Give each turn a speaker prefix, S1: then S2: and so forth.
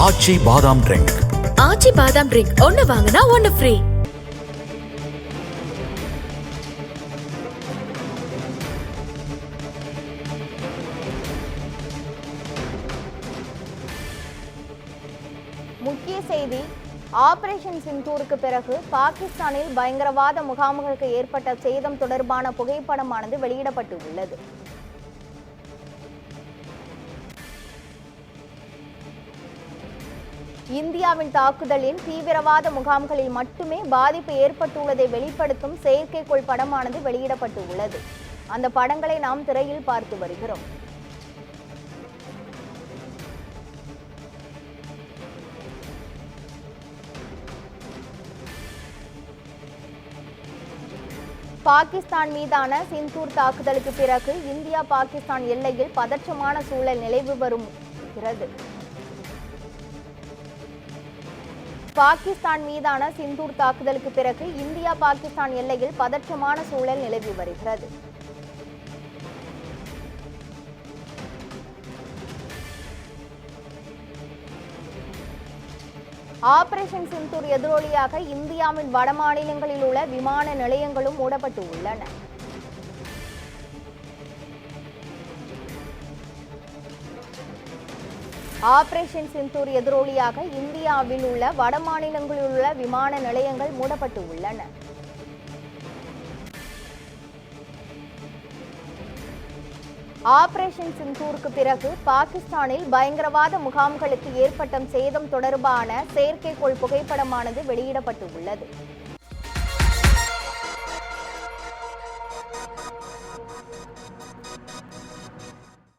S1: ஆச்சி பாதாம் ட்ரிங்க்.
S2: ஆச்சி பாதாம் ட்ரிங்க் ஒன்னு வாங்கினா ஒன்னு ஃப்ரீ.
S3: முக்கிய செய்தி. ஆபரேஷன் சிந்தூருக்கு பிறகு பாகிஸ்தானில் பயங்கரவாத முகாம்களுக்கு ஏற்பட்ட சேதம் தொடர்பான புகைப்படமானது வெளியிடப்பட்டு உள்ளது. இந்தியாவின் தாக்குதலில் தீவிரவாத முகாம்களில் மட்டுமே பாதிப்பு ஏற்பட்டுள்ளதை வெளிப்படுத்தும் செயற்கைக்கோள் படமானது வெளியிடப்பட்டு உள்ளது. அந்த படங்களை நாம் திரையில் பார்த்து வருகிறோம். பாகிஸ்தான் மீதான சிந்தூர் தாக்குதலுக்கு பிறகு இந்தியா பாகிஸ்தான் எல்லையில் பதற்றமான சூழல் நிலவி வருகிறது. பாகிஸ்தான் மீதான சிந்தூர் தாக்குதலுக்கு பிறகு இந்தியா பாகிஸ்தான் எல்லையில் பதற்றமான சூழல் நிலவி வருகிறது. ஆபரேஷன் சிந்தூர் எதிரொலியாக இந்தியாவின் வட மாநிலங்களில் உள்ள விமான நிலையங்களும் மூடப்பட்டு உள்ளன. ஆபரேஷன் சிந்தூர் எதிரொலியாக இந்தியாவில் உள்ள வட மாநிலங்களில் உள்ள விமான நிலையங்கள் மூடப்பட்டு உள்ளன. ஆபரேஷன் சிந்தூருக்கு பிறகு பாகிஸ்தானில் பயங்கரவாத முகாம்களுக்கு ஏற்பட்ட சேதம் தொடர்பான செயற்கைக்கோள் புகைப்படமானது வெளியிடப்பட்டு உள்ளது.